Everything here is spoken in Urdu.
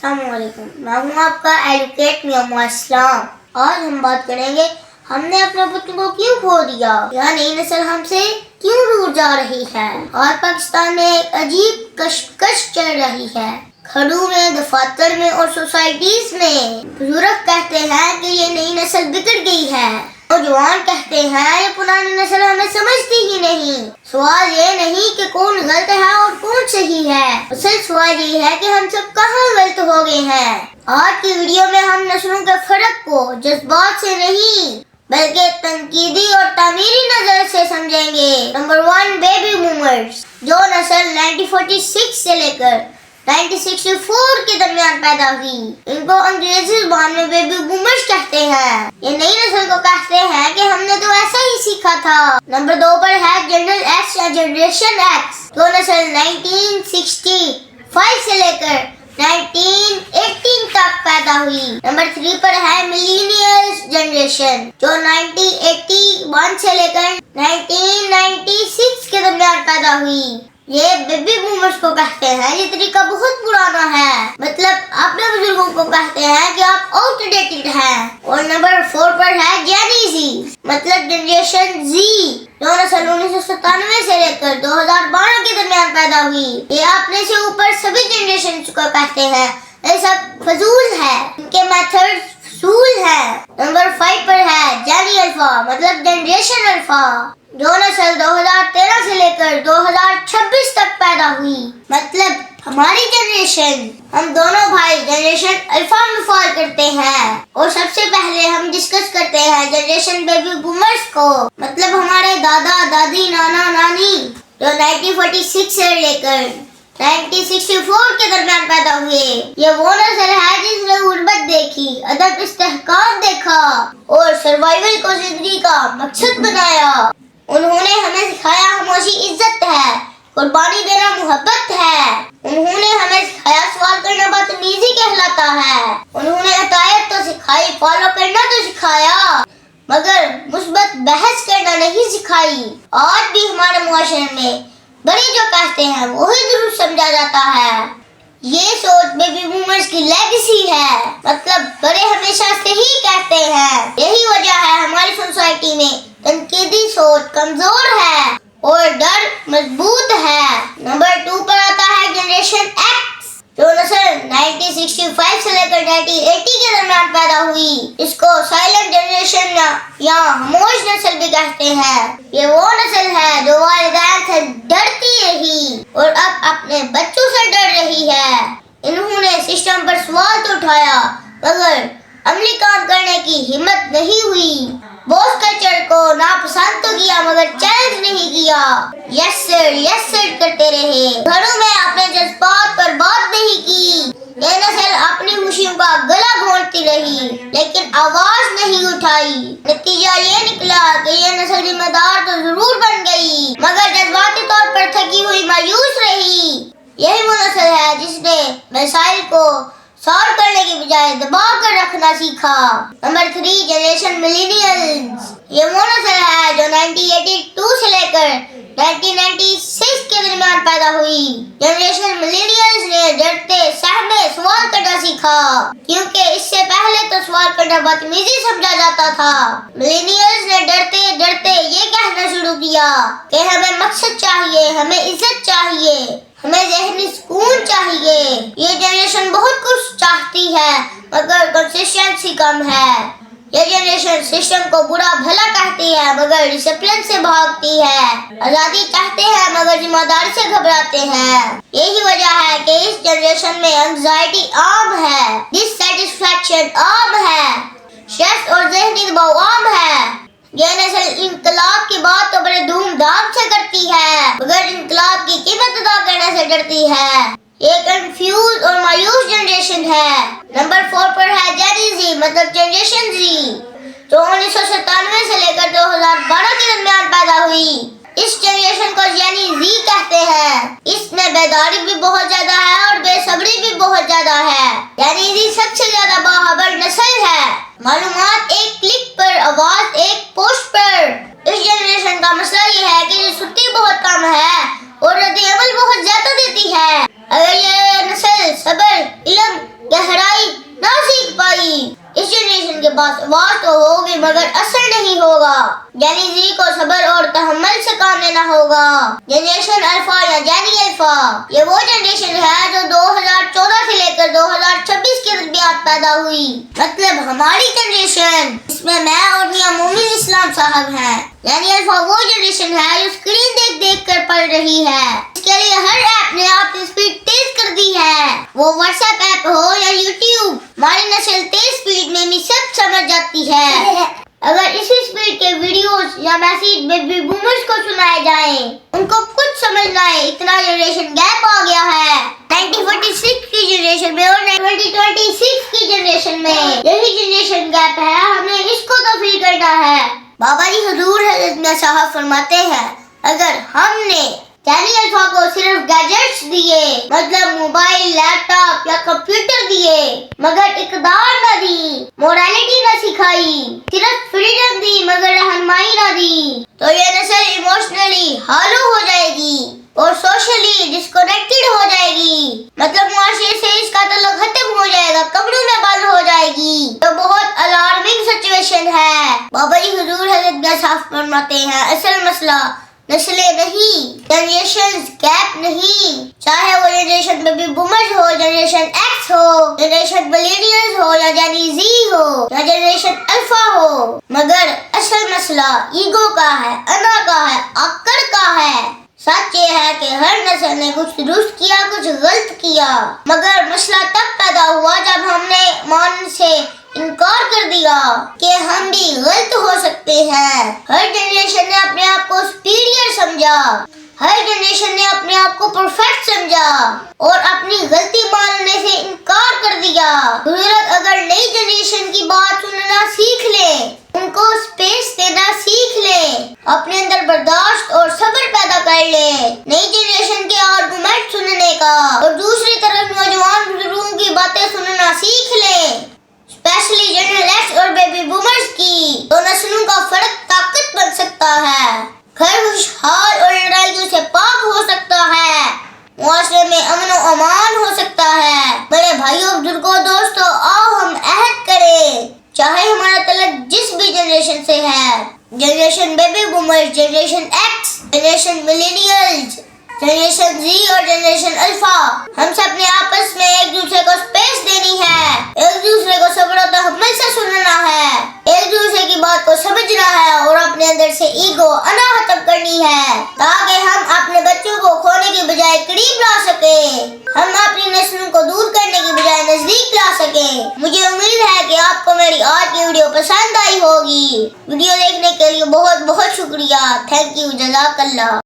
السلام علیکم، میں ہوں آپ کا ایڈوکیٹ میاں اسلام۔ آج ہم بات کریں گے ہم نے اپنے بچوں کو کیوں کھو دیا یا نئی نسل ہم سے کیوں دور جا رہی ہے۔ اور پاکستان میں ایک عجیب کشمکش چل رہی ہے، گھروں میں، دفاتر میں اور سوسائٹیز میں۔ بزرگ کہتے ہیں کہ یہ نئی نسل بگڑ گئی ہے، نوجوان کہتے ہیں یہ پرانی نسل ہمیں سمجھتی ہی نہیں۔ سوال یہ نہیں کہ کون غلط ہے اور کون صحیح ہے، اصل سوال یہ ہے کہ ہم سب کہاں غلط ہو گئے ہیں۔ آج کی ویڈیو میں ہم نسلوں کے فرق کو جذبات سے نہیں بلکہ تنقیدی اور تعمیری نظر سے سمجھیں گے۔ نمبر 1، بیبی بومرز، جو نسل 1946 سے لے کر 1964 کے درمیان پیدا ہوئی، ان کو انگریزی زبان میں بیبی بومرز کہتے ہیں۔ یہ نئی نسل کو کہتے ہیں کہ ہم نے تو ایسا ہی سیکھا تھا۔ نمبر 2 پر ہے جنرل ایکس یا جنریشن ایکس، جو نسل 1965 سے لے کر 1918 تک پیدا ہوئی۔ نمبر 3 پر ہے ملینیئلز جنریشن، جو 1981 سے لے کر 1996 کے درمیان پیدا ہوئی۔ یہ بیبی بومرز کو کہتے ہیں۔ یہ طریقہ بہت پرانا ہے، مطلب اپنے بزرگوں کو کہتے ہیں کہ آپ آؤٹ ڈیٹڈ ہیں۔ اور نمبر 4 پر ہے جینی زی، مطلب جنریشن زی، جو نسل 1997 سے لے کر 2012 کے درمیان پیدا ہوئی۔ یہ اپنے سے اوپر سبھی جنریشن کو کہتے ہیں یہ سب فضول ہے، ان کے میتھڈ فضول ہیں۔ نمبر 5 پر ہے جینی الفا، مطلب جنریشن الفا، جو نسل 2013 سے لے کر 2026 تک پیدا ہوئی، مطلب ہماری جنریشن۔ ہم دونوں بھائی جنریشن الفا میں فال کرتے ہیں، اور سب سے پہلے ہم ڈسکس کرتے ہیں جنریشن بیبی بومرز کو، مطلب ہمارے دادا دادی نانا نانی، جو 1946 سے لے کر 1964 کے درمیان پیدا ہوئے۔ یہ وہ نسل ہے جس نے غربت دیکھی، عدم استحکام دیکھا اور سروائیول کو زندگی کا مقصد بنایا۔ انہوں نے ہمیں سکھایا خاموشی عزت ہے، قربانی دینا محبت ہے۔ انہوں نے ہمیں سکھایا سوال کرنا بدتمیزی کہلاتا ہے۔ انہوں نے عطایت تو سکھائی، فالو کرنا تو سکھایا، مگر مثبت بحث کرنا نہیں سکھائی۔ آج بھی ہمارے معاشرے میں بڑے جو کہتے ہیں وہی درست سمجھا جاتا ہے۔ یہ سوچ بیبی بومرز کی لیگیسی ہے، مطلب بڑے ہمیشہ صحیح کہتے ہیں۔ یہی وجہ ہے ہماری سوسائٹی میں تنقیدی سوچ کمزور ہے اور ڈر مضبوط ہے۔ نمبر 2 پر آتا ہے جنریشن ایکس، جو نسل 1965 سے لے کر 1980 کے درمیان پیدا ہوئی۔ اس کو سائلنٹ جنریشن یا خاموش نسل بھی کہتے ہیں۔ یہ وہ نسل ہے جو والدین سے ڈرتی رہی اور اب اپنے بچوں سے ڈر رہی ہے۔ انہوں نے سسٹم پر سوال تو اٹھایا مگر عملی کام کرنے کی ہمت نہیں ہوئی۔ بوس کلچر کو ناپسند تو کیا مگر چیلنج نہیں کیا۔ یس سر کرتے رہے، گھروں میں اپنے جذبات پر بات نہیں کی۔ یہ نسل اپنی خوشیوں کا گلا گھونٹتی رہی لیکن آواز نہیں اٹھائی۔ نتیجہ یہ نکلا کہ یہ نسل ذمہ دار تو ضرور بن گئی مگر جذباتی طور پر تھکی ہوئی مایوس رہی۔ یہی وہ نسل ہے جس نے مسائل کو سالو کرنے کی بجائے دبا کر رکھنا سیکھا۔ نمبر 3، جنریشن ملینیئلز، یہ وہ نسل ہے جو 1982 سے لے کر 1996 کے درمیان پیدا ہوئی۔ جنریشن ملینیئلز نے ڈرتے سہمے سوال کرنا سیکھا، کیونکہ اس سے پہلے تو سوال کرنا بدتمیزی سمجھا جاتا تھا۔ ملینیئلز نے ڈرتے ڈرتے یہ کہنا شروع کیا کہ ہمیں مقصد چاہیے، ہمیں عزت چاہیے، ہمیں ذہنی سکون چاہیے۔ یہ جنریشن بہت کچھ چاہتی ہے مگر کنسسٹنسی کم ہے۔ یہ جنریشن سسٹم کو برا بھلا کہتی ہے مگر ڈسپلن سے بھاگتی ہے۔ آزادی چاہتے ہیں مگر ذمہ داری سے گھبراتے ہیں۔ یہی وجہ ہے کہ اس جنریشن میں انگزائٹی عام ہے، ڈس سیٹسفیکشن عام ہے، اسٹریس اور ذہنی دباؤ عام ہے۔ یہ نسل انقلاب کی بات تو بڑے دھوم دھام سے کرتی ہے مگر انقلاب کی قیمت ادا کرنے سے ڈرتی ہے۔ یہ کنفیوز اور مایوس جنریشن ہے۔ نمبر 4 پر ہے جینی زی، مطلب جنریشن زی، جو 1997 سے لے کر 2012 کے درمیان پیدا ہوئی۔ اس جنریشن کو جینی زی کہتے ہیں۔ اس میں بیداری بھی بہت زیادہ ہے اور بے صبری بھی بہت زیادہ ہے۔ جینی زی سب سے زیادہ باخبر نسل ہے، معلومات ایک کلک پر، آواز ایک پوسٹ پر۔ اس جنریشن کا مسئلہ یہ ہے کہ یہ سستی بہت کم ہے اور رد عمل بہت زیادہ دیتی ہے۔ اگر یہ نسل صبر، علم، پاس آواز تو ہوگی مگر اثر نہیں ہوگا، یعنی زی کو صبر اور تحمل سے کام لینا ہوگا۔ جنریشن الفا یا جینی الفا، یہ وہ جنریشن ہے جو 2014 سے لے کر 2026 کے درمیان پیدا ہوئی، مطلب ہماری جنریشن، اس میں میں اور میاں مومن اسلام صاحب ہیں۔ یعنی الفا وہ جنریشن ہے جو اسکرین دیکھ دیکھ کر پڑھ رہی ہے، اس کے لیے ہر ایپ نے آپ کی اسپیڈ تیز کر دی ہے، وہ واٹس ایپ ایپ ہو یا یوٹیوب، ہماری نسل تیز اسپیڈ میں بھی سب سمجھ جاتی ہے۔ اگر اسی اسپیڈ کے ویڈیوز یا میسیج بیبی بومرز کو سنائے جائیں، ان کو کچھ سمجھ نہ آئے، اتنا جنریشن گیپ آ گیا ہے 1946 کی جنریشن میں اور 2026 کی جنریشن میں، یہی جنریشن گیپ ہے، ہمیں اس کو تو فل کرنا ہے۔ بابا جی حضور حضرت میں صاحب فرماتے ہیں، اگر ہم نے جینی الفا کو صرف گیجٹس دیے، مطلب موبائل، لیپ ٹاپ یا کمپیوٹر دیے، مگر اقدار نہ دی، موریلٹی نہ سکھائی، صرف فریڈم دی مگر رہنمائی نہ دی، تو یہ نسل ایموشنلی ہالو ہو جائے گی اور سوشلی ڈسکنیکٹڈ ہو جائے گی، مطلب معاشرے سے اس کا تعلق ختم ہو جائے گا، کمروں میں بند ہو جائے گی، تو بہت الارمنگ سچویشن ہے۔ بابا جی حضور حضرت میں صاحب فرماتے ہیں، اصل مسئلہ نسلیں نہیں، جنریشن گیپ نہیں، چاہے وہ جنریشن بیبی بومرز ہو، جنریشن ایکس ہو، جنریشن ملینیلز ہو یا جینی زی ہو یا جنریشن الفا ہو، مگر اصل مسئلہ ایگو کا ہے، انا کا ہے، آکڑ کا ہے۔ سچ یہ ہے کہ ہر نسل نے کچھ درست کیا، کچھ غلط کیا، مگر مسئلہ تب پیدا ہوا جب ہم نے مان سے انکار کر دیا کہ ہم بھی غلط ہو سکتے ہیں۔ ہر جنریشن نے اپنے آپ کو سپیریئر سمجھا، ہر جنریشن نے اپنے آپ کو پرفیکٹ سمجھا اور اپنی غلطی ماننے سے انکار کر دیا۔ حضرت اگر نئی جنریشن کی بات سننا سیکھ لے، ان کو سپیس دینا سیکھ لے، اپنے اندر برداشت اور صبر پیدا کر لے، نئی جنریشن کے آرگومنٹ سننے کا اور دوسری طرف نوجوان بزرگوں کی باتیں سننا سیکھ لے، اسپیشلی جنرل ایکس اور بیبی بومرز کی، تو نسلوں کا فرق طاقت بن سکتا ہے، گھر خوشحال اور لڑائیوں سے پاک ہو سکتا ہے، معاشرے میں امن و امان ہو سکتا ہے۔ بڑے بھائیوں، بزرگوں، دوستوں، آؤ ہم عہد کریں، چاہے ہمارا تعلق جس بھی جنریشن سے ہے، generation baby boomers, generation X, generation millennials, generation Z اور جنریشن الفا، ہم سب نے آپس میں ایک دوسرے کو سپیس دینی ہے، ایک دوسرے کو صبر و تحمل سے سننا ہے، ایک دوسرے کی بات کو سمجھنا ہے اور اپنے اندر سے ایگو، انا ختم کرنی ہے، تاکہ ہم اپنے بچوں کو کھونے کی بجائے قریب لا سکیں، ہم اپنی نسلوں کو دور کرنے کی بجائے نزدیک لا سکیں۔ مجھے امید ہے کہ آپ کو میری آج کی ویڈیو پسند آئی ہوگی۔ ویڈیو دیکھنے کے لیے بہت بہت شکریہ، تھینک یو، جزاک اللہ۔